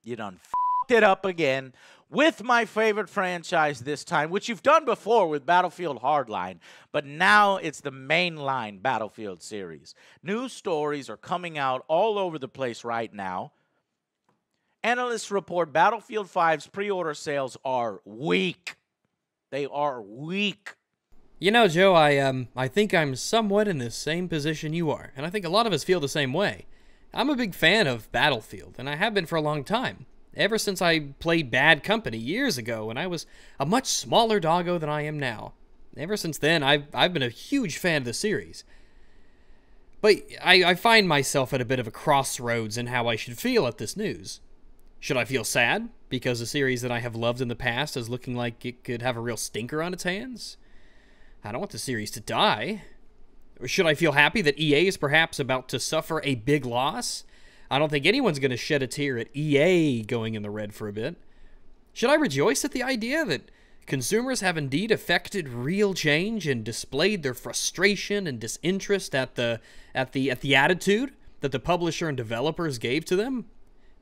You done f***ed it up again with my favorite franchise this time, which you've done before with Battlefield Hardline, but now it's the mainline Battlefield series. News stories are coming out all over the place right now. Analysts report Battlefield 5's pre-order sales are weak. They are weak. You know, Joe, I think I'm somewhat in the same position you are, and I think a lot of us feel the same way. I'm a big fan of Battlefield, and I have been for a long time. Ever since I played Bad Company years ago when I was a much smaller doggo than I am now. Ever since then, I've been a huge fan of the series. But I find myself at a bit of a crossroads in how I should feel at this news. Should I feel sad because a series that I have loved in the past is looking like it could have a real stinker on its hands? I don't want the series to die. Or should I feel happy that EA is perhaps about to suffer a big loss? I don't think anyone's going to shed a tear at EA going in the red for a bit. Should I rejoice at the idea that consumers have indeed effected real change and displayed their frustration and disinterest at the attitude that the publisher and developers gave to them?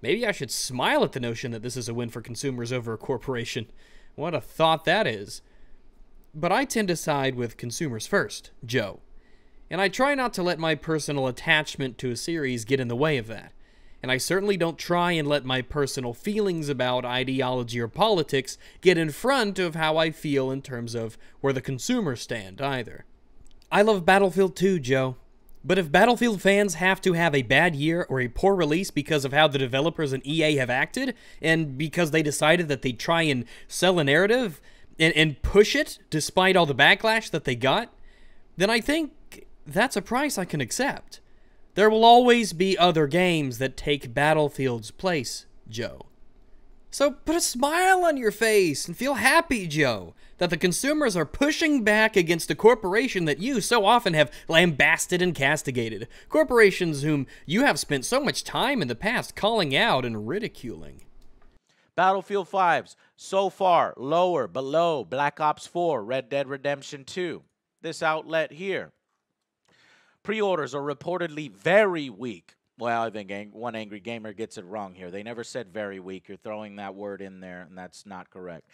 Maybe I should smile at the notion that this is a win for consumers over a corporation. What a thought that is. But I tend to side with consumers first, Joe. And I try not to let my personal attachment to a series get in the way of that. And I certainly don't try and let my personal feelings about ideology or politics get in front of how I feel in terms of where the consumers stand, either. I love Battlefield 2, Joe. But if Battlefield fans have to have a bad year or a poor release because of how the developers and EA have acted, and because they decided that they'd try and sell a narrative and push it despite all the backlash that they got, then I think that's a price I can accept. There will always be other games that take Battlefield's place, Joe. So put a smile on your face and feel happy, Joe, that the consumers are pushing back against a corporation that you so often have lambasted and castigated. Corporations whom you have spent so much time in the past calling out and ridiculing. Battlefield 5's so far lower, below Black Ops 4, Red Dead Redemption 2. This outlet here. Pre-orders are reportedly very weak. Well, I think one angry gamer gets it wrong here. They never said very weak. You're throwing that word in there, and that's not correct.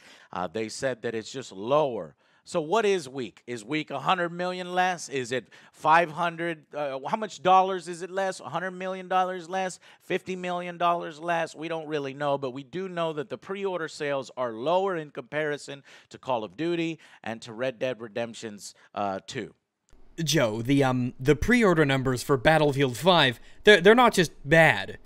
They said that it's just lower. So what is weak? Is weak 100 million less? Is it 500? How much dollars is it less? $100 million less? $50 million less? We don't really know, but we do know that the pre-order sales are lower in comparison to Call of Duty and to Red Dead Redemption's 2. Joe, the pre-order numbers for Battlefield 5, they're not just bad.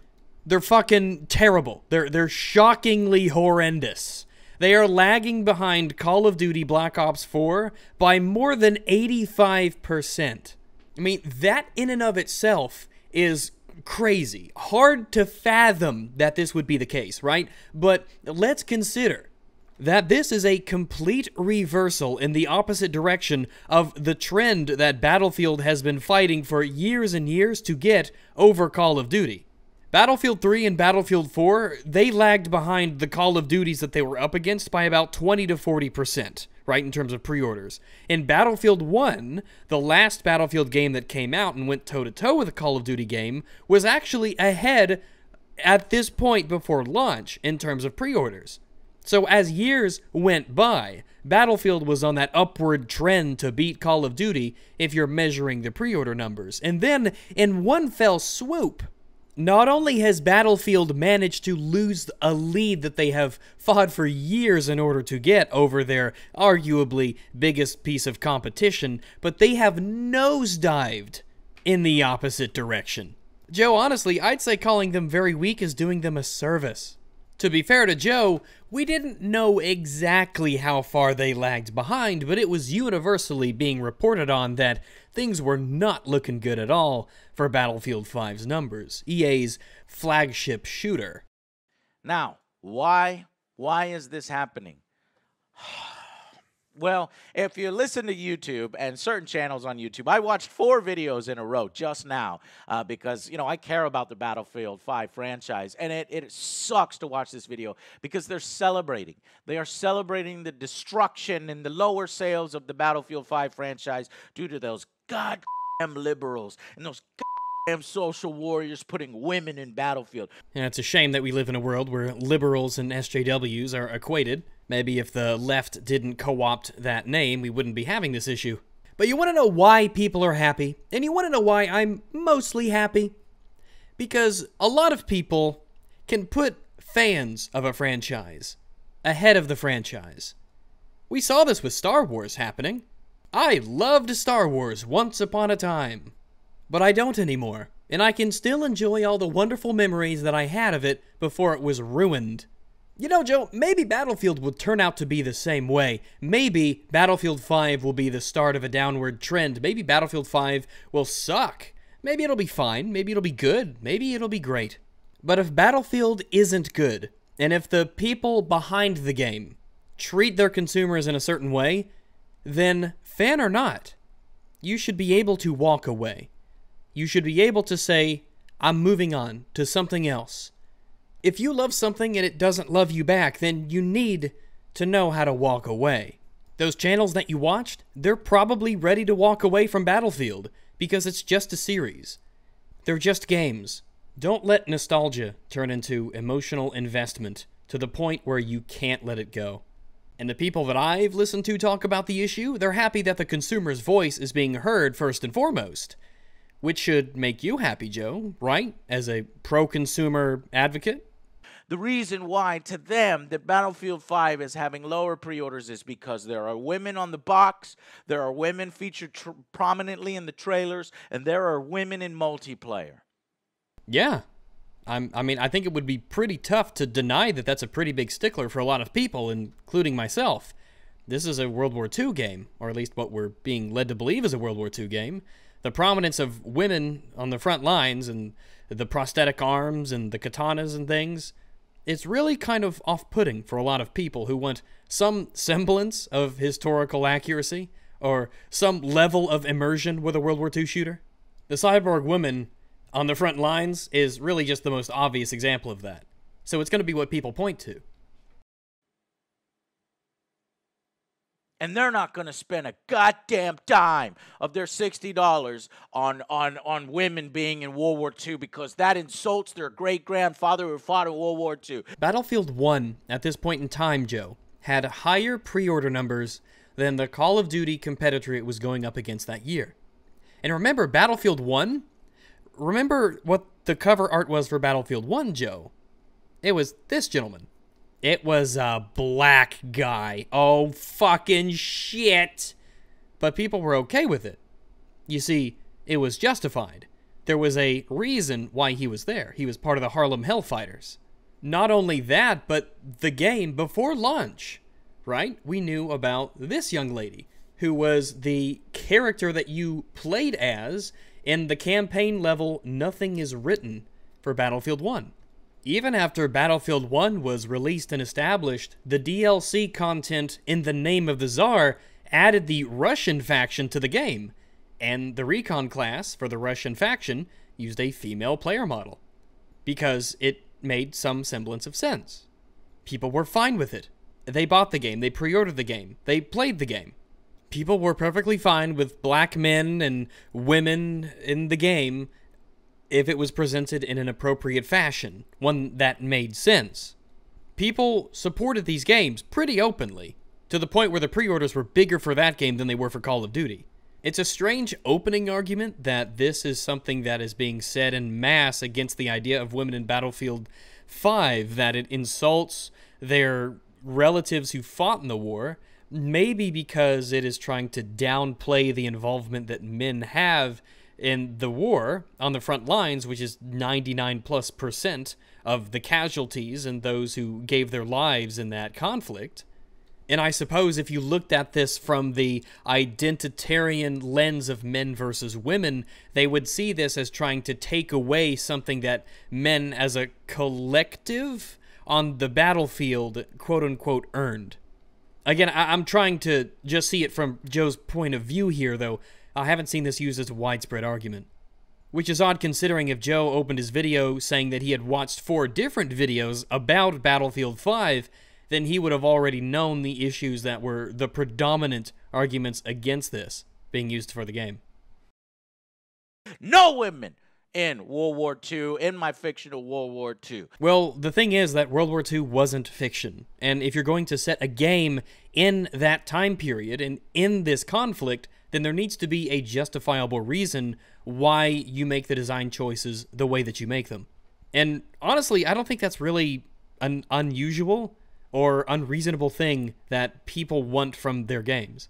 They're fucking terrible. They're shockingly horrendous. They are lagging behind Call of Duty Black Ops 4 by more than 85%. I mean, that in and of itself is crazy. Hard to fathom that this would be the case, right? But let's consider that this is a complete reversal in the opposite direction of the trend that Battlefield has been fighting for years and years to get over Call of Duty. Battlefield 3 and Battlefield 4, they lagged behind the Call of Duties that they were up against by about 20 to 40%, right, in terms of pre-orders. In Battlefield 1, the last Battlefield game that came out and went toe-to-toe with a Call of Duty game, was actually ahead at this point before launch in terms of pre-orders. So as years went by, Battlefield was on that upward trend to beat Call of Duty if you're measuring the pre-order numbers. And then, in one fell swoop, not only has Battlefield managed to lose a lead that they have fought for years in order to get over their arguably biggest piece of competition, but they have nosedived in the opposite direction. Joe, honestly, I'd say calling them very weak is doing them a service. To be fair to Joe, we didn't know exactly how far they lagged behind, but it was universally being reported on that things were not looking good at all for Battlefield 5's numbers, EA's flagship shooter. Now, why is this happening? Well, if you listen to YouTube and certain channels on YouTube, I watched 4 videos in a row just now because, you know, I care about the Battlefield 5 franchise, and it sucks to watch this video because they're celebrating. They are celebrating the destruction and the lower sales of the Battlefield 5 franchise due to those goddamn liberals and those social warriors putting women in Battlefield. And it's a shame that we live in a world where liberals and SJWs are equated. Maybe if the left didn't co-opt that name, we wouldn't be having this issue. But you want to know why people are happy? And you want to know why I'm mostly happy? Because a lot of people can put fans of a franchise ahead of the franchise. We saw this with Star Wars happening. I loved Star Wars once upon a time, but I don't anymore, and I can still enjoy all the wonderful memories that I had of it before it was ruined. You know, Joe, maybe Battlefield will turn out to be the same way. Maybe Battlefield 5 will be the start of a downward trend. Maybe Battlefield 5 will suck. Maybe it'll be fine. Maybe it'll be good. Maybe it'll be great. But if Battlefield isn't good, and if the people behind the game treat their consumers in a certain way, then, fan or not, you should be able to walk away. You should be able to say, I'm moving on to something else. If you love something and it doesn't love you back, then you need to know how to walk away. Those channels that you watched, they're probably ready to walk away from Battlefield because it's just a series. They're just games. Don't let nostalgia turn into emotional investment to the point where you can't let it go. And the people that I've listened to talk about the issue, they're happy that the consumer's voice is being heard first and foremost. Which should make you happy, Joe, right? As a pro-consumer advocate? The reason why, to them, that Battlefield 5 is having lower pre-orders is because there are women on the box, there are women featured prominently in the trailers, and there are women in multiplayer. Yeah. I mean, I think it would be pretty tough to deny that that's a pretty big stickler for a lot of people, including myself. This is a World War II game, or at least what we're being led to believe is a World War II game. The prominence of women on the front lines and the prosthetic arms and the katanas and things, it's really kind of off-putting for a lot of people who want some semblance of historical accuracy or some level of immersion with a World War II shooter. The cyborg woman on the front lines is really just the most obvious example of that. So it's going to be what people point to. And they're not going to spend a goddamn dime of their $60 on women being in World War II because that insults their great-grandfather who fought in World War II. Battlefield 1, at this point in time, Joe, had higher pre-order numbers than the Call of Duty competitor it was going up against that year. And remember, Battlefield 1? Remember what the cover art was for Battlefield 1, Joe? It was this gentleman. It was a black guy. Oh, fucking shit. But people were okay with it. You see, it was justified. There was a reason why he was there. He was part of the Harlem Hellfighters. Not only that, but the game before launch, right? We knew about this young lady who was the character that you played as in the campaign level Nothing Is Written for Battlefield 1. Even after Battlefield 1 was released and established, the DLC content In the Name of the Tsar added the Russian faction to the game, and the recon class for the Russian faction used a female player model, because it made some semblance of sense. People were fine with it. They bought the game, they pre-ordered the game, they played the game. People were perfectly fine with black men and women in the game if it was presented in an appropriate fashion, one that made sense. People supported these games pretty openly, to the point where the pre-orders were bigger for that game than they were for Call of Duty. It's a strange opening argument that this is something that is being said en masse against the idea of women in Battlefield 5, that it insults their relatives who fought in the war, maybe because it is trying to downplay the involvement that men have in the war on the front lines, which is 99+% of the casualties and those who gave their lives in that conflict. And I suppose if you looked at this from the identitarian lens of men versus women, they would see this as trying to take away something that men as a collective on the battlefield, quote-unquote, earned. Again, I'm trying to just see it from Joe's point of view here, though. I haven't seen this used as a widespread argument. Which is odd considering if Joe opened his video saying that he had watched 4 different videos about Battlefield 5, then he would have already known the issues that were the predominant arguments against this being used for the game. No women in World War II, in my fictional World War II. Well, the thing is that World War II wasn't fiction. And if you're going to set a game in that time period and in this conflict, then there needs to be a justifiable reason why you make the design choices the way that you make them. And honestly, I don't think that's really an unusual or unreasonable thing that people want from their games.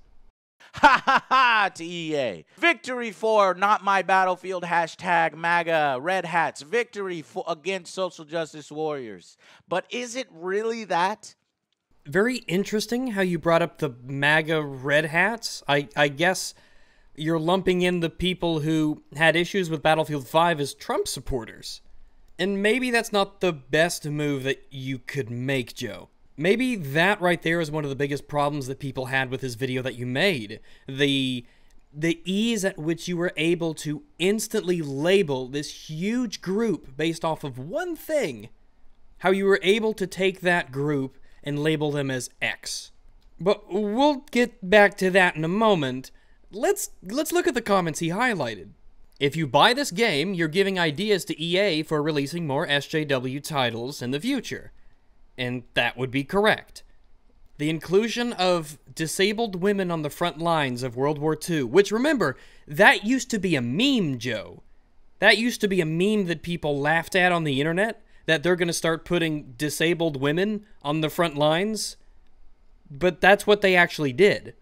Ha ha ha to EA. Victory for Not My Battlefield, hashtag MAGA, Red Hats. Victory for against social justice warriors. But is it really that? Very interesting how you brought up the MAGA Red Hats. I guess you're lumping in the people who had issues with Battlefield 5 as Trump supporters. And maybe that's not the best move that you could make, Joe. Maybe that right there is one of the biggest problems that people had with this video that you made. The ease at which you were able to instantly label this huge group based off of one thing. How you were able to take that group and label them as X. But we'll get back to that in a moment. Let's look at the comments he highlighted. If you buy this game, you're giving ideas to EA for releasing more SJW titles in the future. And that would be correct. The inclusion of disabled women on the front lines of World War II, which remember, that used to be a meme, Joe. That used to be a meme that people laughed at on the internet, that they're going to start putting disabled women on the front lines. But that's what they actually did.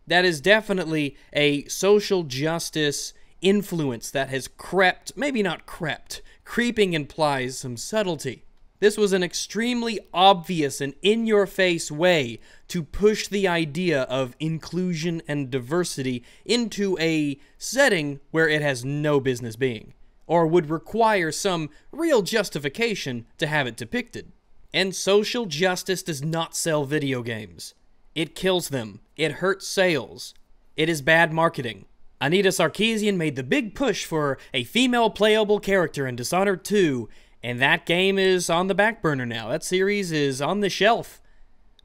That is definitely a social justice influence that has crept, maybe not crept, creeping implies some subtlety. This was an extremely obvious and in-your-face way to push the idea of inclusion and diversity into a setting where it has no business being, or would require some real justification to have it depicted. And social justice does not sell video games. It kills them. It hurts sales. It is bad marketing. Anita Sarkeesian made the big push for a female playable character in Dishonored 2, and that game is on the back burner now. That series is on the shelf.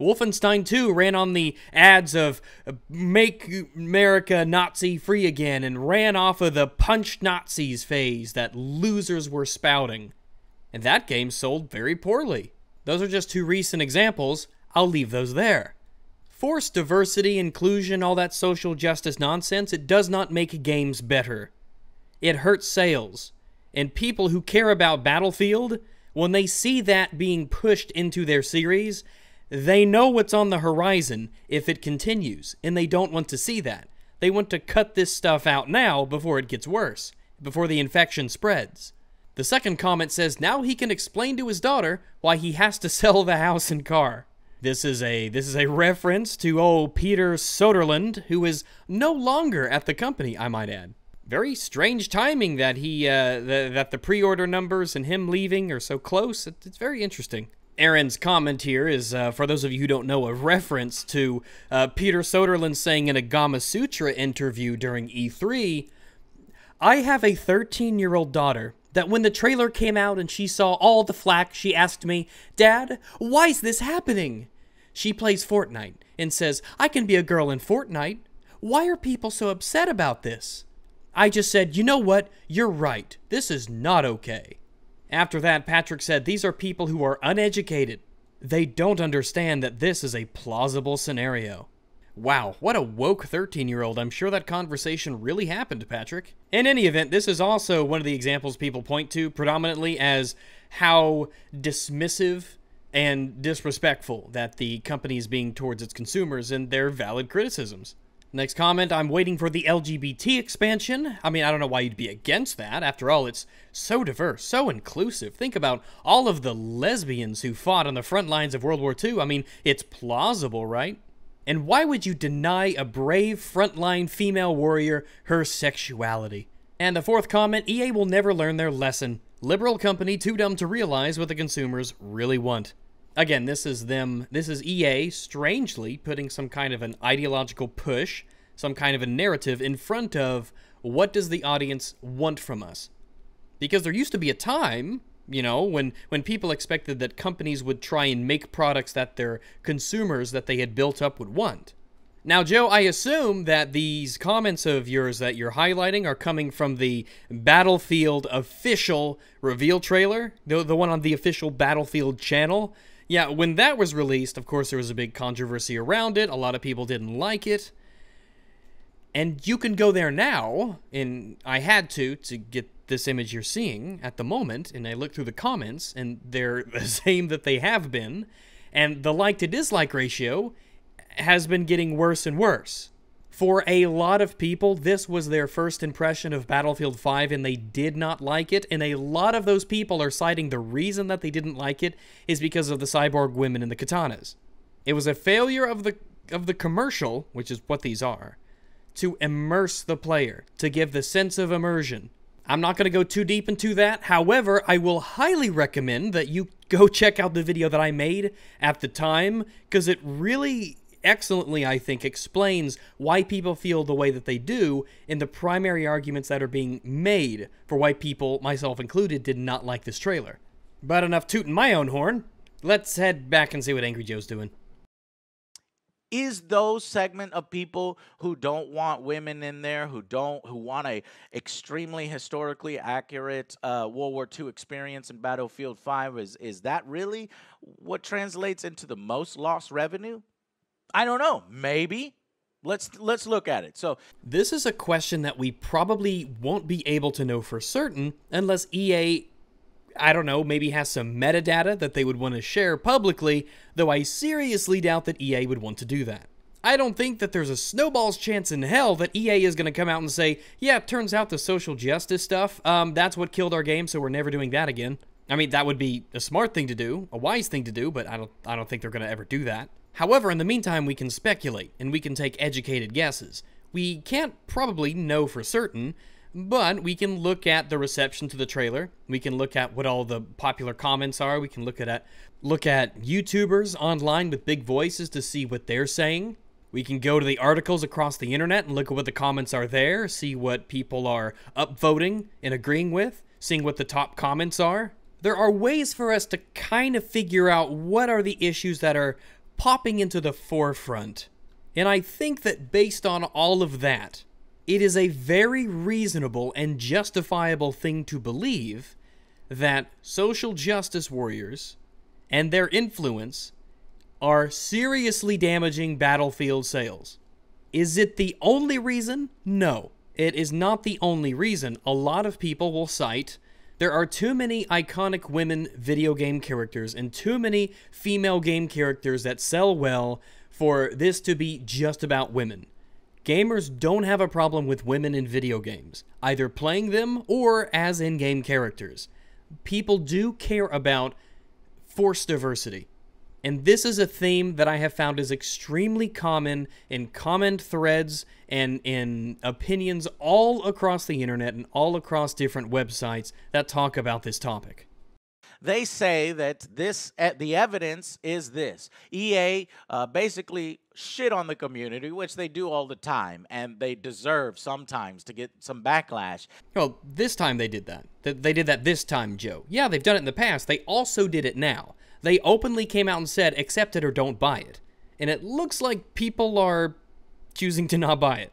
Wolfenstein 2 ran on the ads of Make America Nazi-free again and ran off of the punch Nazis phase that losers were spouting. And that game sold very poorly. Those are just two recent examples. I'll leave those there. Forced diversity, inclusion, all that social justice nonsense, it does not make games better. It hurts sales. And people who care about Battlefield, when they see that being pushed into their series, they know what's on the horizon if it continues, and they don't want to see that. They want to cut this stuff out now before it gets worse, before the infection spreads. The second comment says now he can explain to his daughter why he has to sell the house and car. This is a reference to old Peter Soderlund, who is no longer at the company, I might add. Very strange timing that that the pre-order numbers and him leaving are so close. It's very interesting. Aaron's comment here is, for those of you who don't know, a reference to Peter Soderlund saying in a Gama Sutra interview during E3, "I have a 13-year-old daughter that when the trailer came out and she saw all the flack, she asked me, 'Dad, why is this happening?' She plays Fortnite and says, 'I can be a girl in Fortnite. Why are people so upset about this?' I just said, 'You know what? You're right. This is not okay.'" After that, Patrick said, "These are people who are uneducated. They don't understand that this is a plausible scenario." Wow, what a woke 13-year-old. I'm sure that conversation really happened, Patrick. In any event, this is also one of the examples people point to predominantly as how dismissive and disrespectful that the company is being towards its consumers and their valid criticisms. Next comment, "I'm waiting for the LGBT expansion." I mean, I don't know why you'd be against that. After all, it's so diverse, so inclusive. Think about all of the lesbians who fought on the front lines of World War II. I mean, it's plausible, right? And why would you deny a brave frontline female warrior her sexuality? And the fourth comment, "EA will never learn their lesson. Liberal company too dumb to realize what the consumers really want." Again, this is EA strangely putting some kind of an ideological push, some kind of a narrative in front of what does the audience want from us. Because there used to be a time, you know, when people expected that companies would try and make products that their consumers that they had built up would want. Now, Joe, I assume that these comments of yours that you're highlighting are coming from the Battlefield official reveal trailer, the one on the official Battlefield channel. Yeah, when that was released, of course, there was a big controversy around it. A lot of people didn't like it. And you can go there now, and I had to get this image you're seeing at the moment, and I looked through the comments, and they're the same that they have been. And the like to dislike ratio has been getting worse and worse. For a lot of people, this was their first impression of Battlefield 5 and they did not like it, and a lot of those people are citing the reason that they didn't like it is because of the cyborg women and the katanas. It was a failure of the commercial, which is what these are, to immerse the player, to give the sense of immersion. I'm not going to go too deep into that. However, I will highly recommend that you go check out the video that I made at the time, because it really excellently, I think, explains why people feel the way that they do in the primary arguments that are being made for why people, myself included, did not like this trailer. But enough tooting my own horn. Let's head back and see what Angry Joe's doing. Is those segment of people who don't want women in there, who want a extremely historically accurate World War II experience in Battlefield 5, is that really what translates into the most lost revenue? I don't know. Maybe. Let's look at it. So this is a question that we probably won't be able to know for certain unless EA, I don't know, maybe has some metadata that they would want to share publicly, though I seriously doubt that EA would want to do that. I don't think that there's a snowball's chance in hell that EA is going to come out and say, yeah, it turns out the social justice stuff, that's what killed our game, so we're never doing that again. I mean, that would be a smart thing to do, a wise thing to do, but I don't think they're going to ever do that. However, in the meantime, we can speculate, and we can take educated guesses. We can't probably know for certain, but we can look at the reception to the trailer. We can look at what all the popular comments are. We can look at YouTubers online with big voices to see what they're saying. We can go to the articles across the internet and look at what the comments are there, see what people are upvoting and agreeing with, seeing what the top comments are. There are ways for us to kind of figure out what are the issues that are popping into the forefront. And I think that based on all of that, it is a very reasonable and justifiable thing to believe that social justice warriors and their influence are seriously damaging Battlefield sales. Is it the only reason? No, it is not the only reason. A lot of people will cite there are too many iconic women video game characters and too many female game characters that sell well for this to be just about women. Gamers don't have a problem with women in video games, either playing them or as in-game characters. People do care about forced diversity. And this is a theme that I have found is extremely common in comment threads and in opinions all across the internet and all across different websites that talk about this topic. They say that the evidence is this. EA basically shit on the community, which they do all the time, and they deserve sometimes to get some backlash. Well, this time they did that. They did that this time, Joe. Yeah, they've done it in the past. They also did it now. They openly came out and said, accept it or don't buy it. And it looks like people are choosing to not buy it.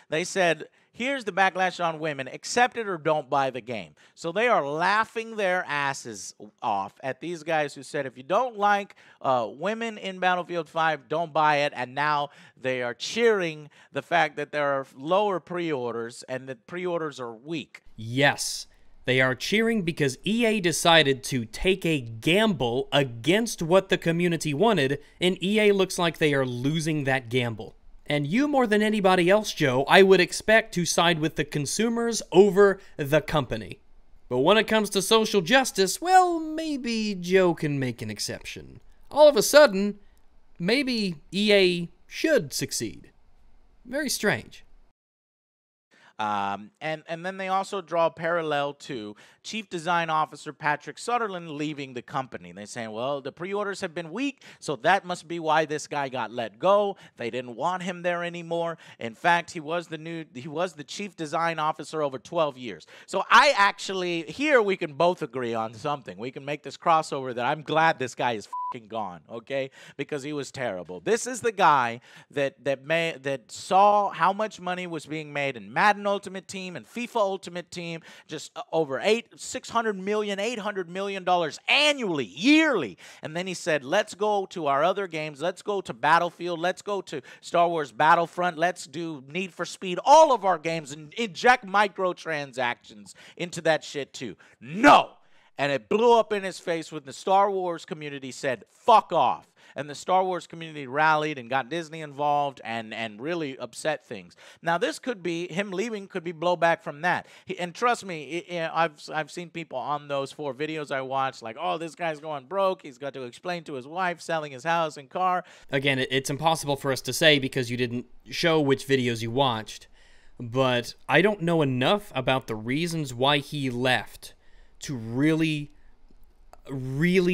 They said, here's the backlash on women, accept it or don't buy the game. So they are laughing their asses off at these guys who said, if you don't like women in Battlefield 5, don't buy it. And now they are cheering the fact that there are lower pre-orders and that pre-orders are weak. Yes. They are cheering because EA decided to take a gamble against what the community wanted, and EA looks like they are losing that gamble. And you more than anybody else, Joe, I would expect to side with the consumers over the company. But when it comes to social justice, well, maybe Joe can make an exception. All of a sudden, maybe EA should succeed. Very strange. And then they also draw a parallel to Chief Design Officer Patrick Sutherland leaving the company. They're saying, well, the pre-orders have been weak, so that must be why this guy got let go. They didn't want him there anymore. In fact, he was the Chief Design Officer over 12 years. So here we can both agree on something. We can make this crossover that I'm glad this guy is gone, okay? Because he was terrible. This is the guy that saw how much money was being made in Madden Ultimate Team and FIFA Ultimate Team, just over $600 million, $800 million annually, yearly. And then he said, let's go to our other games. Let's go to Battlefield. Let's go to Star Wars Battlefront. Let's do Need for Speed, all of our games, and inject microtransactions into that shit too. No! And it blew up in his face when the Star Wars community said, fuck off. And the Star Wars community rallied and got Disney involved and really upset things. Now, this could be, him leaving could be blowback from that. And trust me, I've seen people on those 4 videos I watched like, oh, this guy's going broke. He's got to explain to his wife, selling his house and car. Again, it's impossible for us to say because you didn't show which videos you watched. But I don't know enough about the reasons why he left to really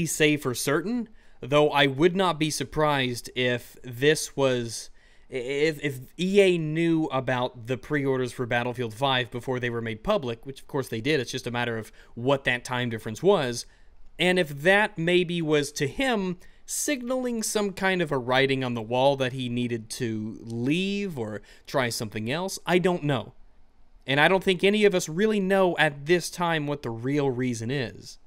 say for certain, though I would not be surprised if this was, if EA knew about the pre-orders for Battlefield 5 before they were made public, which of course they did, it's just a matter of what that time difference was, and if that maybe was to him signaling some kind of a writing on the wall that he needed to leave or try something else, I don't know. And I don't think any of us really know at this time what the real reason is.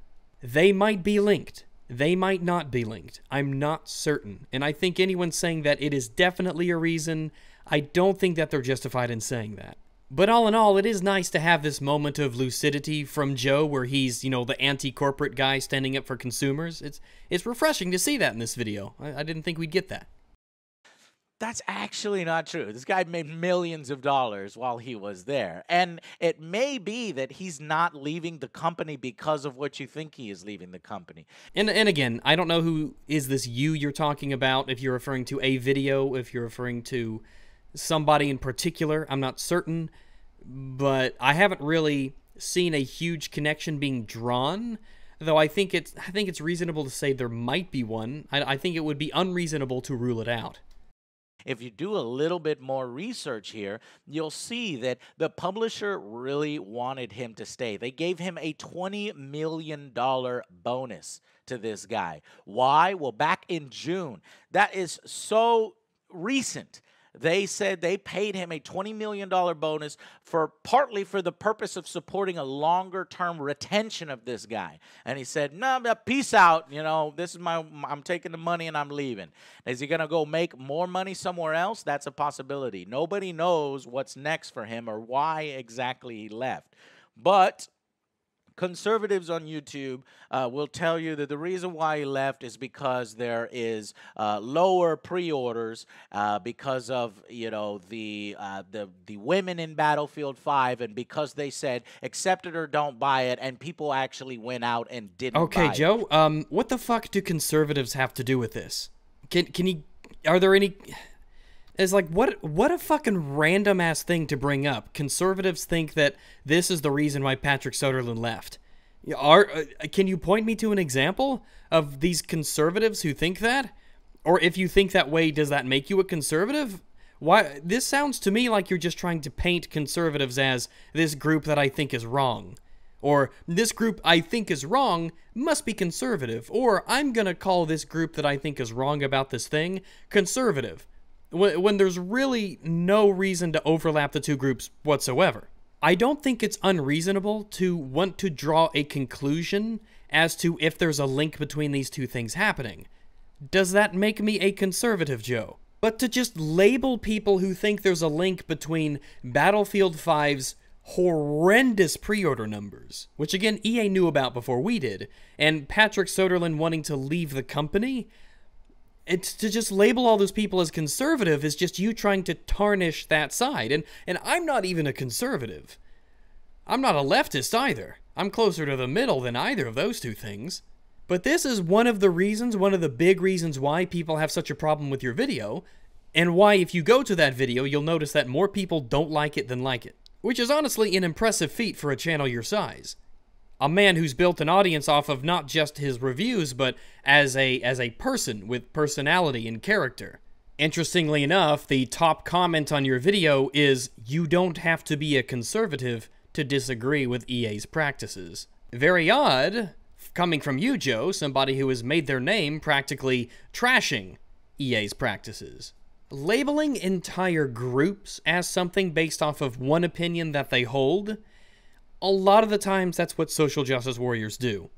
They might be linked. They might not be linked. I'm not certain. And I think anyone saying that it is definitely a reason, I don't think that they're justified in saying that. But all in all, it is nice to have this moment of lucidity from Joe where he's, you know, the anti-corporate guy standing up for consumers. It's refreshing to see that in this video. I didn't think we'd get that. That's actually not true. This guy made millions of dollars while he was there. And it may be that he's not leaving the company because of what you think he is leaving the company. And again, I don't know who is this you're talking about, if you're referring to a video, if you're referring to somebody in particular. I'm not certain, but I haven't really seen a huge connection being drawn, though I think it's reasonable to say there might be one. I think it would be unreasonable to rule it out. If you do a little bit more research here, you'll see that the publisher really wanted him to stay. They gave him a $20 million bonus to this guy. Why? Well, back in June. That is so recent. They said they paid him a $20 million bonus partly for the purpose of supporting a longer-term retention of this guy. And he said, no, peace out. You know, this is I'm taking the money and I'm leaving. Is he going to go make more money somewhere else? That's a possibility. Nobody knows what's next for him or why exactly he left. But conservatives on YouTube will tell you that the reason why he left is because there is lower pre-orders because of, you know, the women in Battlefield 5, and because they said accept it or don't buy it, and people actually went out and didn't buy it. Okay, Joe, what the fuck do conservatives have to do with this? Are there any... It's like, what a fucking random-ass thing to bring up. Conservatives think that this is the reason why Patrick Soderlund left. Can you point me to an example of these conservatives who think that? Or if you think that way, does that make you a conservative? Why? This sounds to me like you're just trying to paint conservatives as this group that I think is wrong. Or this group I think is wrong must be conservative. Or I'm gonna call this group that I think is wrong about this thing conservative, when there's really no reason to overlap the two groups whatsoever. I don't think it's unreasonable to want to draw a conclusion as to if there's a link between these two things happening. Does that make me a conservative, Joe? But to just label people who think there's a link between Battlefield 5's horrendous pre-order numbers, which again EA knew about before we did, and Patrick Soderlund wanting to leave the company, it's to just label all those people as conservative is just you trying to tarnish that side. And I'm not even a conservative. I'm not a leftist either. I'm closer to the middle than either of those two things. But this is one of the reasons, one of the big reasons why people have such a problem with your video, and why if you go to that video, you'll notice that more people don't like it than like it. Which is honestly an impressive feat for a channel your size. A man who's built an audience off of not just his reviews, but as a person with personality and character. Interestingly enough, the top comment on your video is, "You don't have to be a conservative to disagree with EA's practices." Very odd, coming from you, Joe, somebody who has made their name practically trashing EA's practices. Labeling entire groups as something based off of one opinion that they hold, a lot of the times that's what social justice warriors do.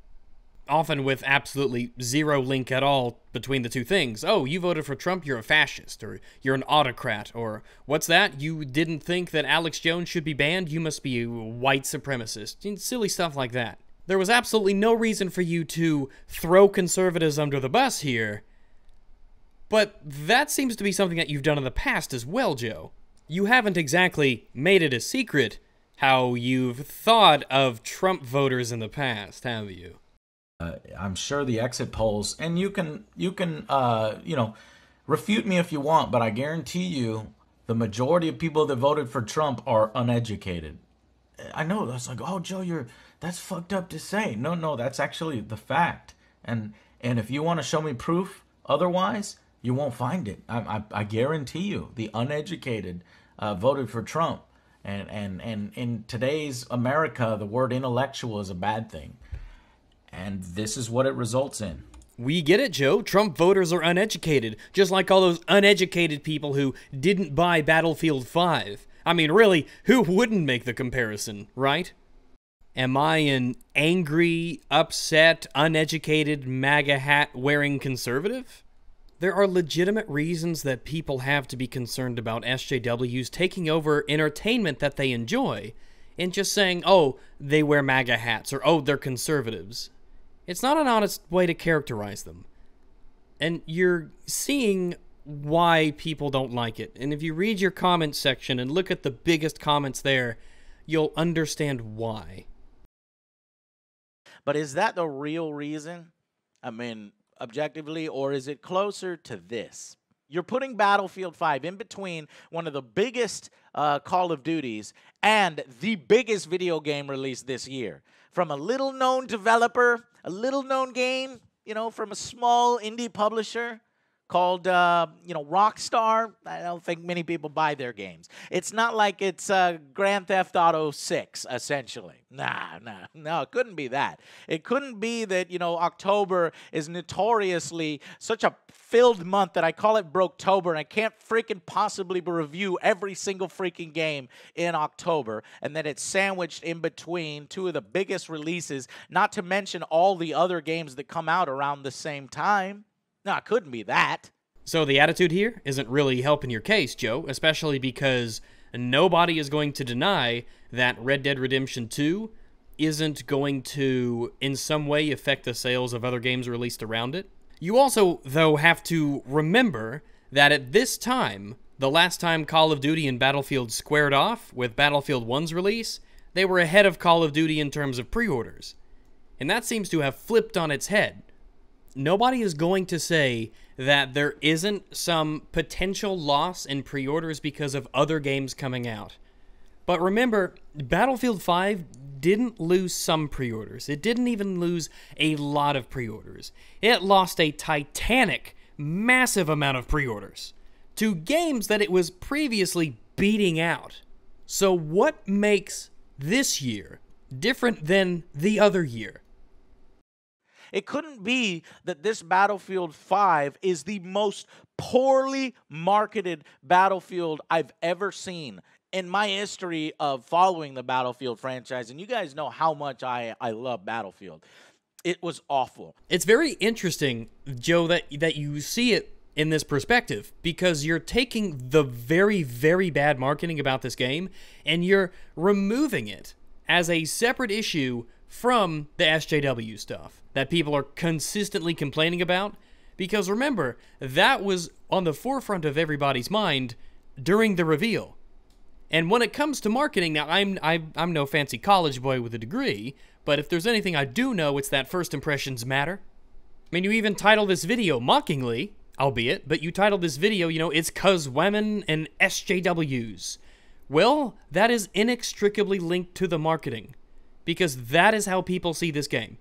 Often with absolutely zero link at all between the two things. Oh, you voted for Trump, you're a fascist, or you're an autocrat, or what's that? You didn't think that Alex Jones should be banned? You must be a white supremacist. And silly stuff like that. There was absolutely no reason for you to throw conservatives under the bus here, but that seems to be something that you've done in the past as well, Joe. You haven't exactly made it a secret how you've thought of Trump voters in the past, have you? I'm sure the exit polls, and you can refute me if you want, but I guarantee you the majority of people that voted for Trump are uneducated. I know, that's like, oh, Joe, that's fucked up to say. No, that's actually the fact. And if you want to show me proof otherwise, you won't find it. I guarantee you the uneducated voted for Trump. And in today's America, the word intellectual is a bad thing. And this is what it results in. We get it, Joe. Trump voters are uneducated, just like all those uneducated people who didn't buy Battlefield 5. I mean, really, who wouldn't make the comparison, right? Am I an angry, upset, uneducated, MAGA hat-wearing conservative? There are legitimate reasons that people have to be concerned about SJWs taking over entertainment that they enjoy and just saying, oh, they wear MAGA hats, or oh, they're conservatives. It's not an honest way to characterize them. And you're seeing why people don't like it. And if you read your comments section and look at the biggest comments there, you'll understand why. But is that the real reason? I mean, objectively, or is it closer to this? You're putting Battlefield 5 in between one of the biggest Call of Duties and the biggest video game release this year. From a little-known developer, a little-known game, from a small indie publisher called, Rockstar. I don't think many people buy their games. It's not like it's Grand Theft Auto 6, essentially. No, it couldn't be that. It couldn't be that, October is notoriously such a filled month that I call it Broketober, and I can't freaking possibly review every single freaking game in October, and then it's sandwiched in between two of the biggest releases, not to mention all the other games that come out around the same time. No, it couldn't be that. So the attitude here isn't really helping your case, Joe, especially because nobody is going to deny that Red Dead Redemption 2 isn't going to, in some way, affect the sales of other games released around it. You also, though, have to remember that at this time, the last time Call of Duty and Battlefield squared off with Battlefield 1's release, they were ahead of Call of Duty in terms of pre-orders. And that seems to have flipped on its head. Nobody is going to say that there isn't some potential loss in pre-orders because of other games coming out. But remember, Battlefield 5 didn't lose some pre-orders. It didn't even lose a lot of pre-orders. It lost a titanic, massive amount of pre-orders to games that it was previously beating out. So what makes this year different than the other year? It couldn't be that this Battlefield 5 is the most poorly marketed Battlefield I've ever seen in my history of following the Battlefield franchise. And you guys know how much I love Battlefield. It was awful. It's very interesting, Joe, that you see it in this perspective, because you're taking the very, very bad marketing about this game and you're removing it as a separate issue from the SJW stuff that people are consistently complaining about. Because remember, that was on the forefront of everybody's mind during the reveal. And when it comes to marketing, now I'm no fancy college boy with a degree, but if there's anything I do know, it's that first impressions matter. I mean, you even title this video mockingly, albeit, but you titled this video, it's 'cause women and SJWs. Well, that is inextricably linked to the marketing, because that is how people see this game.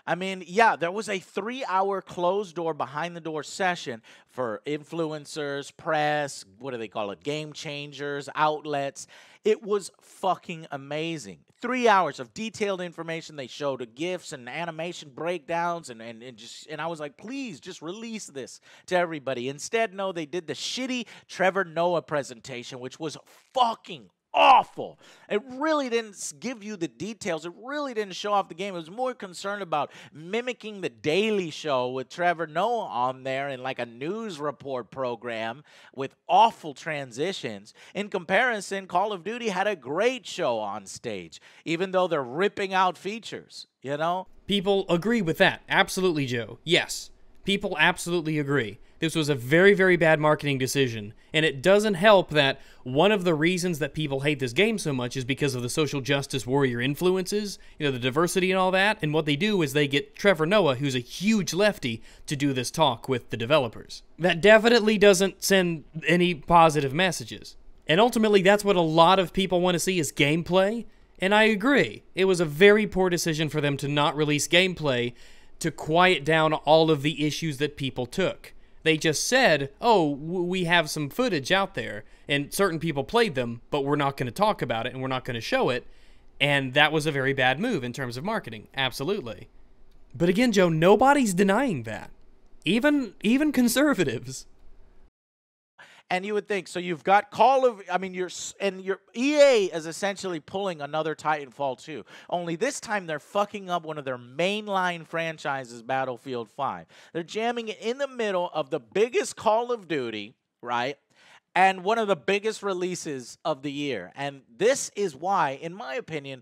I mean, yeah, there was a 3-hour closed door, behind the door session for influencers, press, what do they call it? Game changers, outlets. It was fucking amazing. 3 hours of detailed information. They showed GIFs and animation breakdowns and I was like, please just release this to everybody. Instead, no, they did the shitty Trevor Noah presentation, which was fucking awful. It really didn't give you the details. It really didn't show off the game. It was more concerned about mimicking the Daily Show with Trevor Noah on there in like a news report program with awful transitions. In comparison, Call of Duty had a great show on stage, even though they're ripping out features, you know? People agree with that. Absolutely, Joe. Yes. People absolutely agree. This was a very, very bad marketing decision, and it doesn't help that one of the reasons that people hate this game so much is because of the social justice warrior influences, the diversity and all that, and what they do is they get Trevor Noah, who's a huge lefty, to do this talk with the developers. That definitely doesn't send any positive messages. And ultimately, that's what a lot of people want to see is gameplay, and I agree. It was a very poor decision for them to not release gameplay to quiet down all of the issues that people took. They just said, oh, we have some footage out there, and certain people played them, but we're not going to talk about it, and we're not going to show it, and that was a very bad move in terms of marketing, absolutely. But again, Joe, nobody's denying that. Even conservatives. And you would think, so you've got your EA is essentially pulling another Titanfall 2. Only this time they're fucking up one of their mainline franchises, Battlefield 5. They're jamming it in the middle of the biggest Call of Duty, right? And one of the biggest releases of the year. And this is why, in my opinion,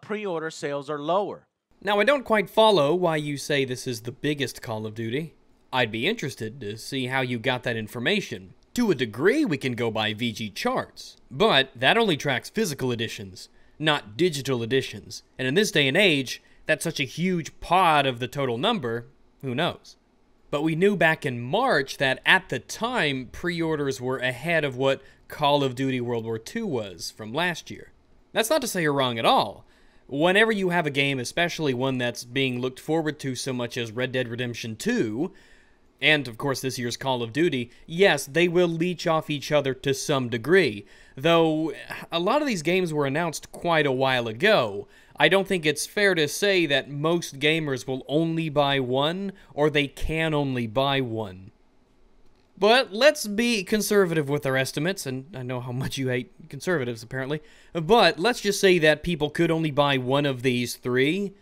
pre-order sales are lower. Now, I don't quite follow why you say this is the biggest Call of Duty. I'd be interested to see how you got that information. To a degree, we can go by VG charts, but that only tracks physical editions, not digital editions. And in this day and age, that's such a huge pod of the total number, who knows? But we knew back in March that at the time, pre-orders were ahead of what Call of Duty World War II was from last year. That's not to say you're wrong at all. Whenever you have a game, especially one that's being looked forward to so much as Red Dead Redemption 2, and, of course, this year's Call of Duty, yes, they will leech off each other to some degree. Though, a lot of these games were announced quite a while ago. I don't think it's fair to say that most gamers will only buy one, or they can only buy one. But let's be conservative with our estimates, and I know how much you hate conservatives, apparently. But let's just say that people could only buy one of these three.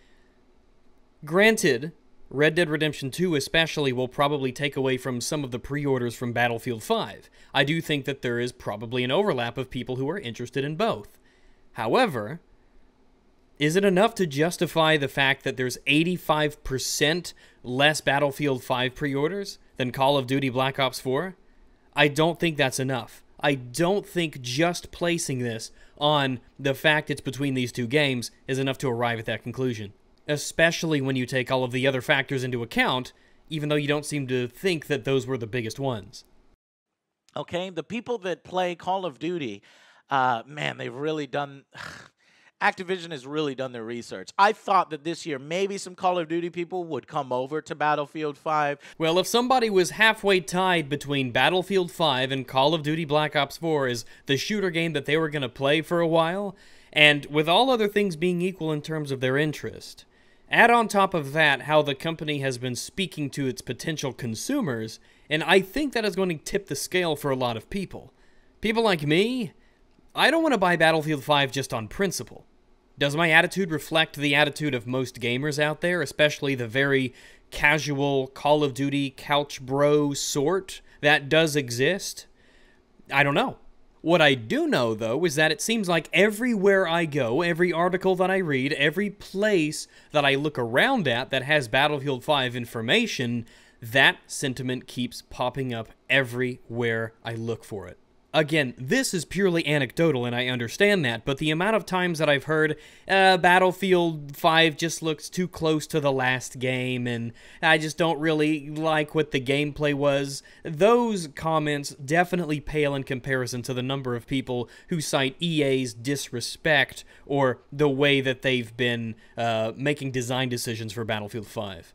Granted, Red Dead Redemption 2 especially will probably take away from some of the pre-orders from Battlefield 5. I do think that there is probably an overlap of people who are interested in both. However, is it enough to justify the fact that there's 85% less Battlefield 5 pre-orders than Call of Duty Black Ops 4? I don't think that's enough. I don't think just placing this on the fact it's between these two games is enough to arrive at that conclusion. Especially when you take all of the other factors into account, even though you don't seem to think that those were the biggest ones. Okay, the people that play Call of Duty, man, they've really done... Activision has really done their research. I thought that this year maybe some Call of Duty people would come over to Battlefield 5. Well, if somebody was halfway tied between Battlefield 5 and Call of Duty Black Ops 4 as the shooter game that they were going to play for a while, and with all other things being equal in terms of their interest, add on top of that how the company has been speaking to its potential consumers, and I think that is going to tip the scale for a lot of people. People like me, I don't want to buy Battlefield 5 just on principle. Does my attitude reflect the attitude of most gamers out there, especially the very casual Call of Duty couch bro sort that does exist? I don't know. What I do know, though, is that it seems like everywhere I go, every article that I read, every place that I look around at that has Battlefield 5 information, that sentiment keeps popping up everywhere I look for it. Again, this is purely anecdotal, and I understand that, but the amount of times that I've heard, Battlefield 5 just looks too close to the last game, and I just don't really like what the gameplay was, those comments definitely pale in comparison to the number of people who cite EA's disrespect or the way that they've been making design decisions for Battlefield 5.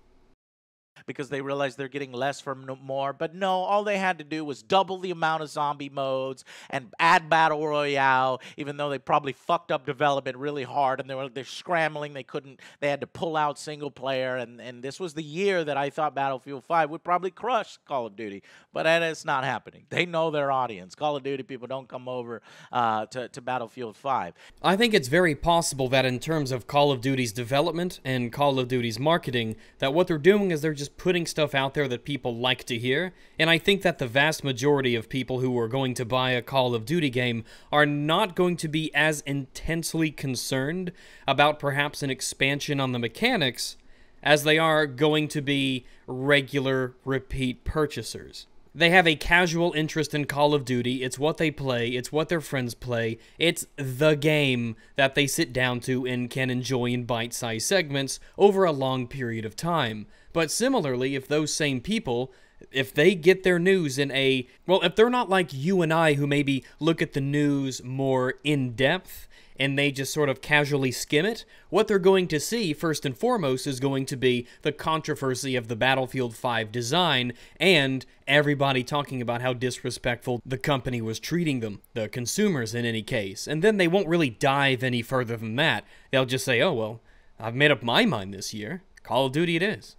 Because they realize they're getting less from more. But no, all they had to do was double the amount of zombie modes and add Battle Royale, even though they probably fucked up development really hard and they're scrambling. They had to pull out single player. And this was the year that I thought Battlefield 5 would probably crush Call of Duty. But it's not happening. They know their audience. Call of Duty people don't come over to Battlefield 5. I think it's very possible that in terms of Call of Duty's development and Call of Duty's marketing, that what they're doing is they're just putting stuff out there that people like to hear, and I think that the vast majority of people who are going to buy a Call of Duty game are not going to be as intensely concerned about perhaps an expansion on the mechanics as they are going to be regular repeat purchasers. They have a casual interest in Call of Duty. It's what they play. It's what their friends play. It's the game that they sit down to and can enjoy in bite-sized segments over a long period of time. But similarly, if those same people, if they get their news in a... Well, if they're not like you and I who maybe look at the news more in-depth and they just sort of casually skim it, what they're going to see, first and foremost, is going to be the controversy of the Battlefield 5 design and everybody talking about how disrespectful the company was treating them, the consumers in any case. And then they won't really dive any further than that. They'll just say, oh, well, I've made up my mind this year. Call of Duty it is.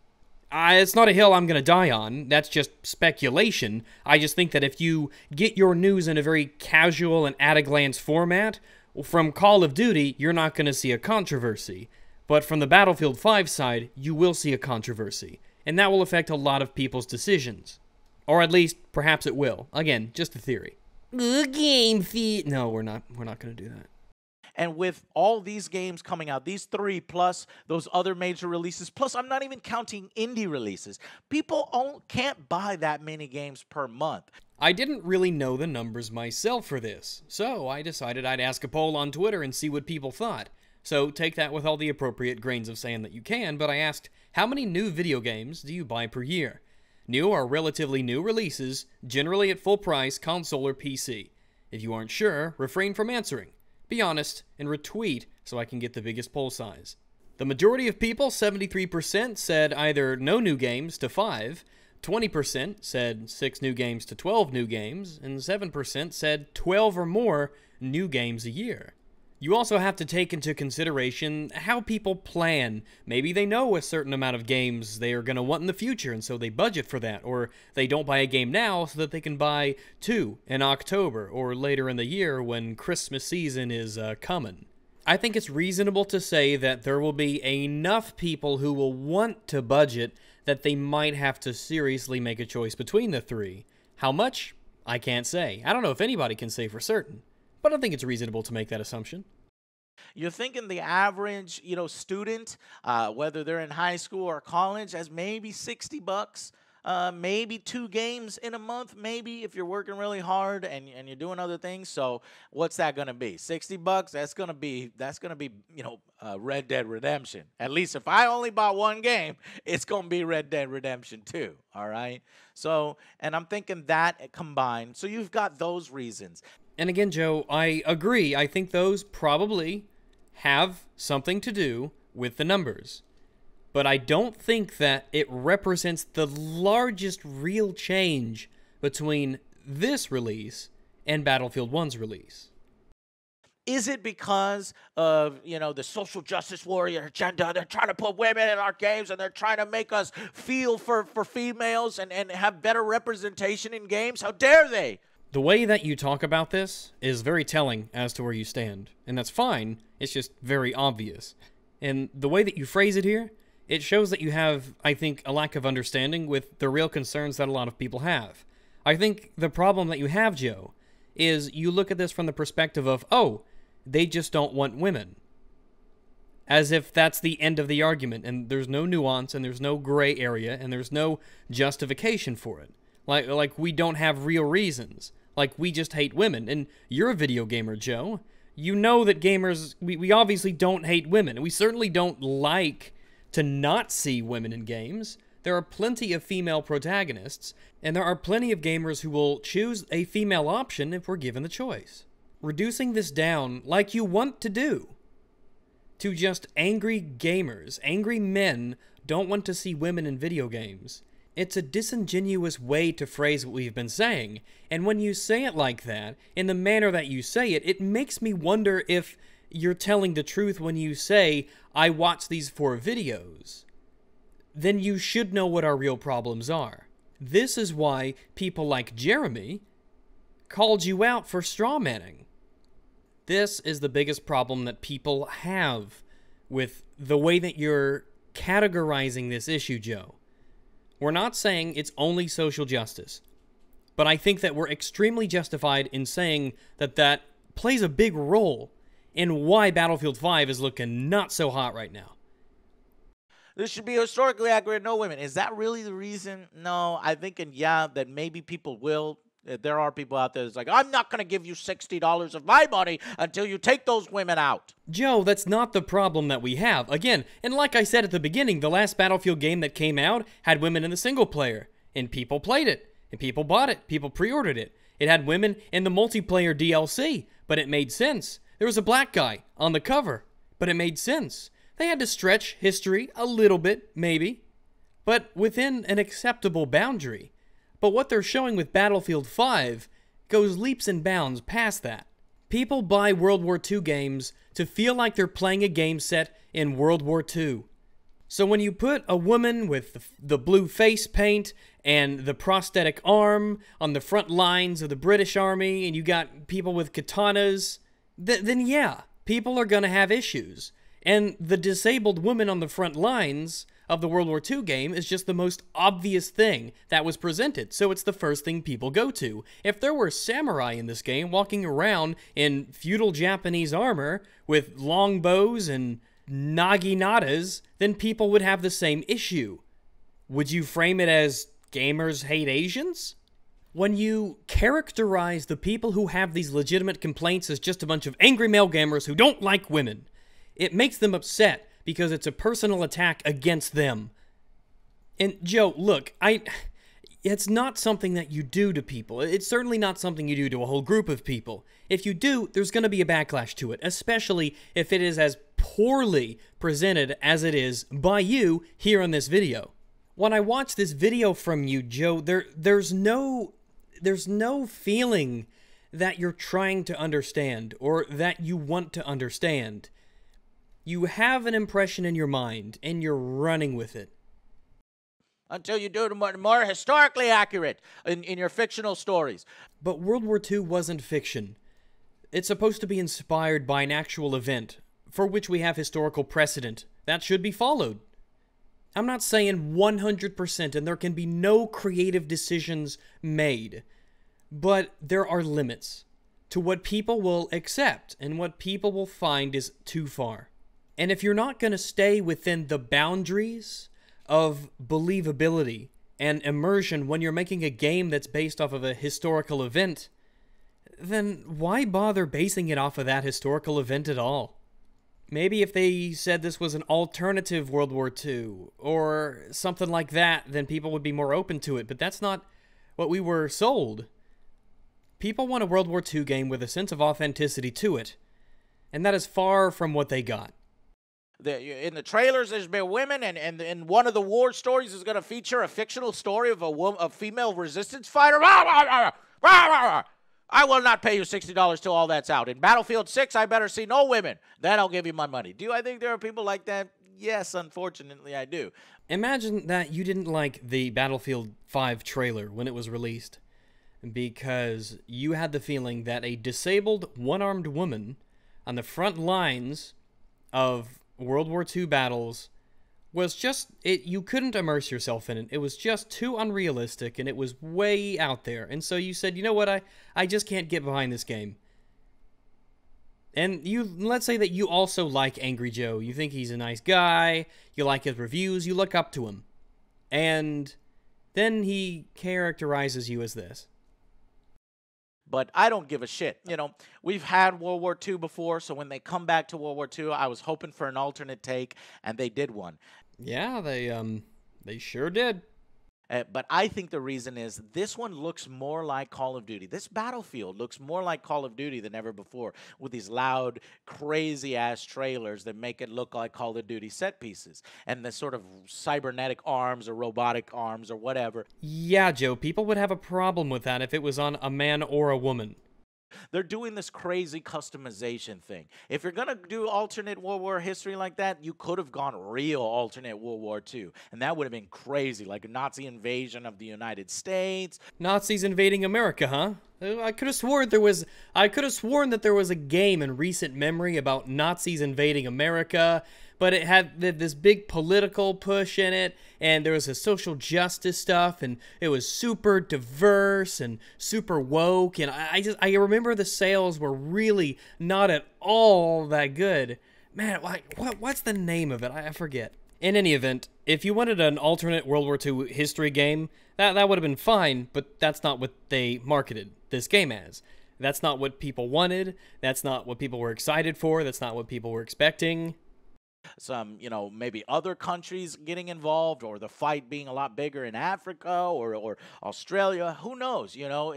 It's not a hill I'm going to die on. That's just speculation. I just think that if you get your news in a very casual and at-a-glance format, from Call of Duty, you're not going to see a controversy. But from the Battlefield 5 side, you will see a controversy. And that will affect a lot of people's decisions. Or at least, perhaps it will. Again, just a theory. Game feed. No, we're not going to do that. And with all these games coming out, these 3 plus those other major releases, plus I'm not even counting indie releases, people can't buy that many games per month. I didn't really know the numbers myself for this, so I decided I'd ask a poll on Twitter and see what people thought. So take that with all the appropriate grains of sand that you can, but I asked, how many new video games do you buy per year? New or relatively new releases, generally at full price, console or PC. If you aren't sure, refrain from answering. Be honest, and retweet so I can get the biggest poll size. The majority of people, 73%, said either no new games to 5, 20% said 6 new games to 12 new games, and 7% said 12 or more new games a year. You also have to take into consideration how people plan. Maybe they know a certain amount of games they are going to want in the future, and so they budget for that, or they don't buy a game now so that they can buy 2 in October or later in the year when Christmas season is coming. I think it's reasonable to say that there will be enough people who will want to budget that they might have to seriously make a choice between the 3. How much? I can't say. I don't know if anybody can say for certain. But I think it's reasonable to make that assumption. You're thinking the average, student, whether they're in high school or college, has maybe $60, maybe 2 games in a month, maybe if you're working really hard and you're doing other things. So what's that going to be? $60? That's going to be Red Dead Redemption. At least if I only bought 1 game, it's going to be Red Dead Redemption 2. All right. So, and I'm thinking that combined. So you've got those reasons. And again, Joe, I agree. I think those probably have something to do with the numbers. But I don't think that it represents the largest real change between this release and Battlefield 1's release. Is it because of, the social justice warrior agenda? They're trying to put women in our games and they're trying to make us feel for females and have better representation in games? How dare they? The way that you talk about this is very telling as to where you stand. And that's fine. It's just very obvious. And the way that you phrase it here, it shows that you have, I think, a lack of understanding with the real concerns that a lot of people have. I think the problem that you have, Joe, is you look at this from the perspective of, oh, they just don't want women. As if that's the end of the argument, and there's no nuance, and there's no gray area, and there's no justification for it. Like we don't have real reasons. Like, we just hate women. And you're a video gamer, Joe. You know that gamers, we obviously don't hate women. We certainly don't like to not see women in games. There are plenty of female protagonists, and there are plenty of gamers who will choose a female option if we're given the choice. Reducing this down, like you want to do, to just angry gamers, angry men don't want to see women in video games. It's a disingenuous way to phrase what we've been saying, and when you say it like that, in the manner that you say it, it makes me wonder if you're telling the truth when you say, I watch these 4 videos. Then you should know what our real problems are. This is why people like Jeremy called you out for strawmanning. This is the biggest problem that people have with the way that you're categorizing this issue, Joe. We're not saying it's only social justice, but I think that we're extremely justified in saying that that plays a big role in why Battlefield 5 is looking not so hot right now. This should be historically accurate, no women. Is that really the reason? No, I think, that maybe people will. There are people out there that's like, I'm not going to give you $60 of my money until you take those women out. Joe, that's not the problem that we have. Again, and like I said at the beginning, the last Battlefield game that came out had women in the single player, and people played it, and people bought it, people pre-ordered it. It had women in the multiplayer DLC, but it made sense. There was a black guy on the cover, but it made sense. They had to stretch history a little bit, maybe, but within an acceptable boundary. But what they're showing with Battlefield 5 goes leaps and bounds past that. People buy World War II games to feel like they're playing a game set in World War II. So when you put a woman with the blue face paint and the prosthetic arm on the front lines of the British Army, and you got people with katanas, then yeah, people are going to have issues. And the disabled woman on the front lines of the World War II game is just the most obvious thing that was presented, so it's the first thing people go to. If there were samurai in this game walking around in feudal Japanese armor with long bows and naginatas, then people would have the same issue. Would you frame it as gamers hate Asians? When you characterize the people who have these legitimate complaints as just a bunch of angry male gamers who don't like women, it makes them upset because it's a personal attack against them. And Joe, look, it's not something that you do to people. It's certainly not something you do to a whole group of people. If you do, there's going to be a backlash to it, especially if it is as poorly presented as it is by you here on this video. When I watch this video from you, Joe, there's no feeling that you're trying to understand or that you want to understand. You have an impression in your mind, and you're running with it. Until you do it more historically accurate in your fictional stories. But World War II wasn't fiction. It's supposed to be inspired by an actual event, for which we have historical precedent. That should be followed. I'm not saying 100%, and there can be no creative decisions made. But there are limits to what people will accept, and what people will find is too far. And if you're not going to stay within the boundaries of believability and immersion when you're making a game that's based off of a historical event, then why bother basing it off of that historical event at all? Maybe if they said this was an alternative World War II or something like that, then people would be more open to it, but that's not what we were sold. People want a World War II game with a sense of authenticity to it, and that is far from what they got. In the trailers, there's been women, and one of the war stories is going to feature a fictional story of a female resistance fighter. I will not pay you $60 till all that's out. In Battlefield 6, I better see no women. Then I'll give you my money. Do I think there are people like that? Yes, unfortunately, I do. Imagine that you didn't like the Battlefield 5 trailer when it was released because you had the feeling that a disabled, one-armed woman on the front lines of World War II battles was just, you couldn't immerse yourself in it. It was just too unrealistic, and it was way out there. And so you said, you know what, I just can't get behind this game. And let's say that you also like Angry Joe. You think he's a nice guy, you like his reviews, you look up to him. And then he characterizes you as this. but I don't give a shit. You know, we've had World War II before, so when they come back to World War II, I was hoping for an alternate take, and they did one. Yeah, they sure did. But I think the reason is this one looks more like Call of Duty. This Battlefield looks more like Call of Duty than ever before, with these loud, crazy-ass trailers that make it look like Call of Duty set pieces, and the sort of cybernetic arms or robotic arms or whatever. Yeah, Joe, people would have a problem with that if it was on a man or a woman. They're doing this crazy customization thing. If you're going to do alternate World War history like that, you could have gone real alternate World War II. And that would have been crazy, like a Nazi invasion of the United States. Nazis invading America, huh? I could have sworn that there was a game in recent memory about Nazis invading America, but it had this big political push in it, and there was a social justice stuff, and it was super diverse and super woke, and I remember the sales were really not at all that good. Man, what's the name of it? I forget. In any event, if you wanted an alternate World War II history game, that would have been fine, but that's not what they marketed this game as. That's not what people wanted. That's not what people were excited for. That's not what people were expecting. Some, you know, maybe other countries getting involved, or the fight being a lot bigger in Africa or Australia. Who knows, you know,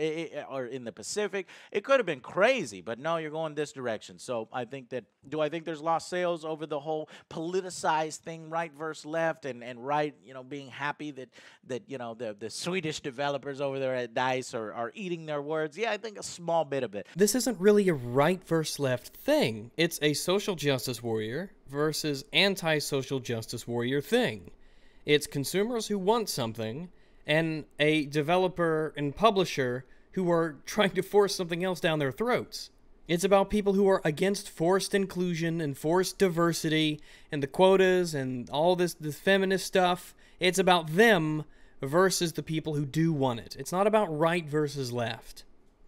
or in the Pacific. It could have been crazy, but no, you're going this direction. So I think that, do I think there's lost sales over the whole politicized thing, right versus left, and right, you know, being happy that you know, the Swedish developers over there at DICE are eating their words? Yeah, I think a small bit of it. This isn't really a right versus left thing. It's a social justice warrior versus anti-social justice warrior thing. It's consumers who want something, and a developer and publisher who are trying to force something else down their throats. It's about people who are against forced inclusion and forced diversity and the quotas and all this feminist stuff. It's about them versus the people who do want it. It's not about right versus left.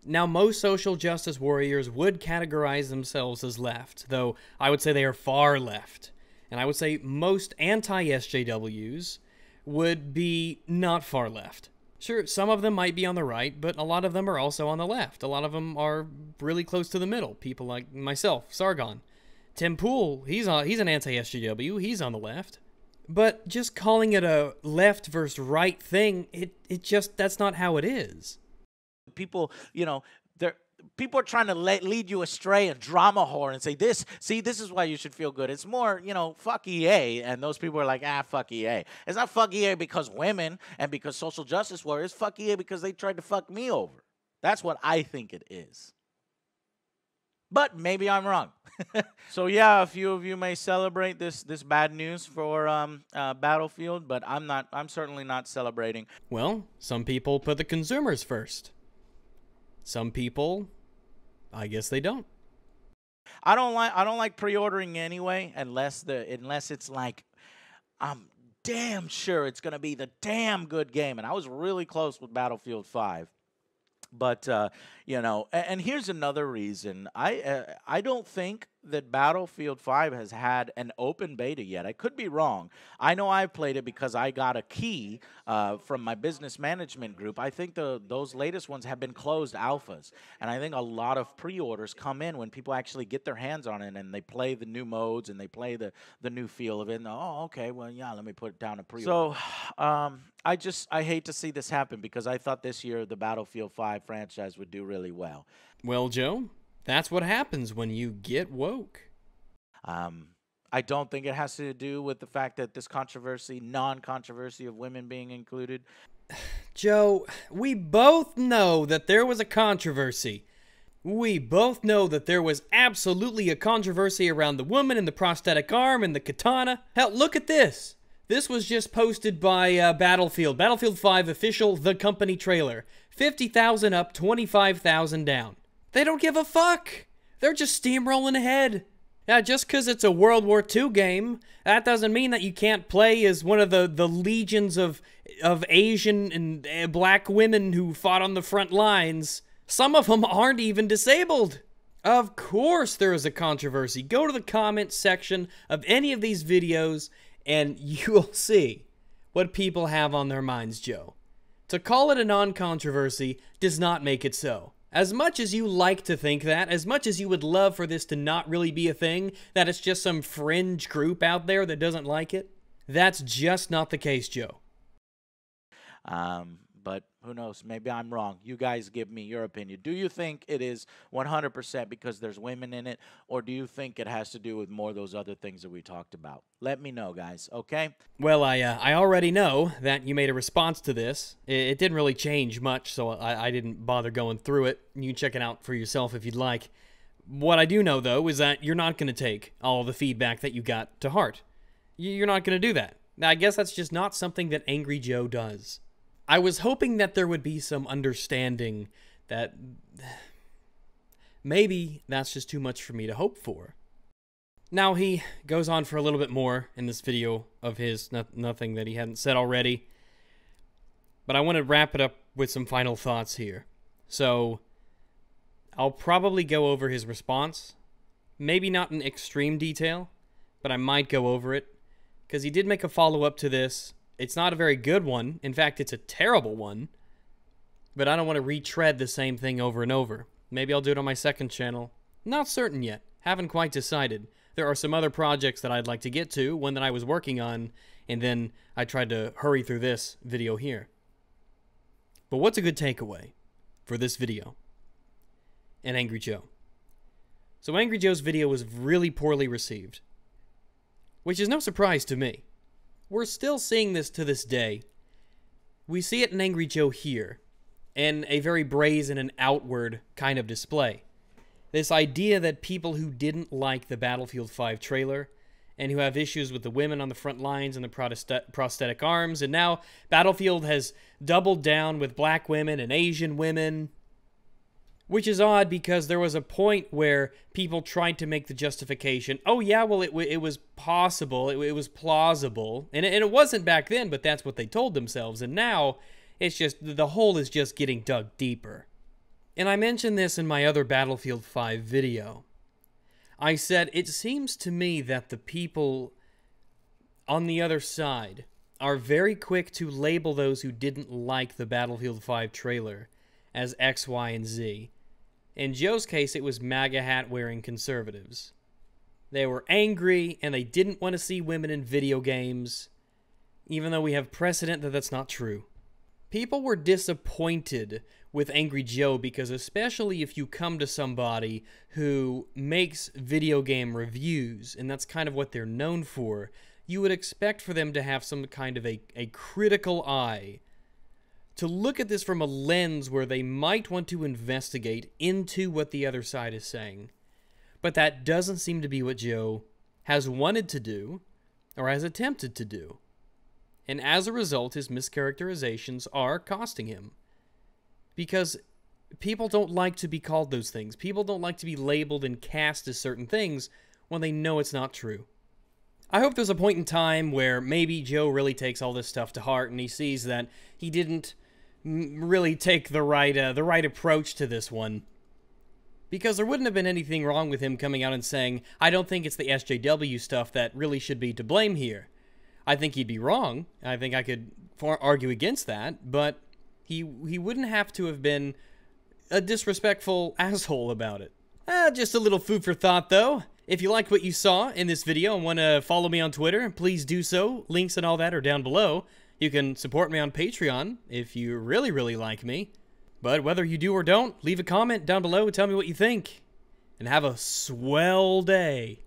Now, most social justice warriors would categorize themselves as left, though I would say they are far left. And I would say most anti-SJWs would be not far left. Sure, some of them might be on the right, but a lot of them are also on the left. A lot of them are really close to the middle. People like myself, Sargon. Tim Pool, he's an anti-SJW, he's on the left. But just calling it a left versus right thing, that's not how it is. People, you know, people are trying to lead you astray and drama whore and say, this is why you should feel good. It's more, you know, fuck EA. And those people are like, fuck EA. It's not fuck EA because women and because social justice warriors. Fuck EA because they tried to fuck me over. That's what I think it is. But maybe I'm wrong. So yeah, a few of you may celebrate this bad news for Battlefield, but I'm certainly not celebrating. Well, some people put the consumers first. Some people, I guess they don't. I don't like pre-ordering anyway, unless it's like I'm damn sure it's gonna be the damn good game. And I was really close with Battlefield 5. But you know, and here's another reason. I don't think that Battlefield 5 has had an open beta yet. I could be wrong. I know I've played it because I got a key from my business management group. I think those latest ones have been closed alphas, and I think a lot of pre-orders come in when people actually get their hands on it and they play the new modes and they play the new feel of it. And, oh, okay, well, yeah, let me put it down a pre-order. So I hate to see this happen because I thought this year the Battlefield 5 franchise would do really well. Well, Joe, that's what happens when you get woke. I don't think it has to do with the fact that this non-controversy of women being included. Joe, we both know that there was a controversy. We both know that there was absolutely a controversy around the woman and the prosthetic arm and the katana. Hell, look at this. This was just posted by Battlefield 5 official The Company trailer. 50,000 up, 25,000 down. They don't give a fuck. They're just steamrolling ahead. Now, just because it's a World War II game, that doesn't mean that you can't play as one of the legions of Asian and black women who fought on the front lines. Some of them aren't even disabled. Of course there is a controversy. Go to the comment section of any of these videos and you'll see what people have on their minds, Joe. To call it a non-controversy does not make it so. As much as you like to think that, as much as you would love for this to not really be a thing, that it's just some fringe group out there that doesn't like it, that's just not the case, Joe. But who knows? Maybe I'm wrong. You guys give me your opinion. Do you think it is 100% because there's women in it, or do you think it has to do with more of those other things that we talked about? Let me know, guys, okay? Well, I already know that you made a response to this. It didn't really change much, so I didn't bother going through it. You can check it out for yourself if you'd like. What I do know, though, is that you're not going to take all the feedback that you got to heart. You're not going to do that. I guess that's just not something that Angry Joe does. I was hoping that there would be some understanding that maybe that's just too much for me to hope for. Now he goes on for a little bit more in this video of his, nothing that he hadn't said already. But I want to wrap it up with some final thoughts here. So I'll probably go over his response. Maybe not in extreme detail, but I might go over it. Because he did make a follow-up to this. It's not a very good one. In fact, it's a terrible one. But I don't want to retread the same thing over and over. Maybe I'll do it on my second channel. Not certain yet. Haven't quite decided. There are some other projects that I'd like to get to, one that I was working on, and then I tried to hurry through this video here. But what's a good takeaway for this video and Angry Joe? So Angry Joe's video was really poorly received, which is no surprise to me. We're still seeing this to this day. We see it in Angry Joe here, in a very brazen and outward kind of display. This idea that people who didn't like the Battlefield 5 trailer, and who have issues with the women on the front lines and the prosthetic arms, and now Battlefield has doubled down with black women and Asian women, which is odd because there was a point where people tried to make the justification, oh yeah, well it was possible, it was plausible, and it wasn't back then, but that's what they told themselves, and now it's just, the hole is just getting dug deeper. And I mentioned this in my other Battlefield 5 video. I said, it seems to me that the people on the other side are very quick to label those who didn't like the Battlefield 5 trailer as X, Y, and Z. In Joe's case, it was MAGA hat-wearing conservatives. They were angry, and they didn't want to see women in video games, even though we have precedent that that's not true. People were disappointed with Angry Joe because, especially if you come to somebody who makes video game reviews, and that's kind of what they're known for, you would expect for them to have some kind of a critical eye, to look at this from a lens where they might want to investigate into what the other side is saying. But that doesn't seem to be what Joe has wanted to do, or has attempted to do. And as a result, his mischaracterizations are costing him. Because people don't like to be called those things. People don't like to be labeled and cast as certain things when they know it's not true. I hope there's a point in time where maybe Joe really takes all this stuff to heart and he sees that he didn't really take the right approach to this one. Because there wouldn't have been anything wrong with him coming out and saying, I don't think it's the SJW stuff that really should be to blame here. I think he'd be wrong. I think I could argue against that, but he wouldn't have to have been a disrespectful asshole about it. Just a little food for thought, though. If you liked what you saw in this video and want to follow me on Twitter, please do so. Links and all that are down below. You can support me on Patreon if you really, really like me. But whether you do or don't, leave a comment down below and tell me what you think. And have a swell day.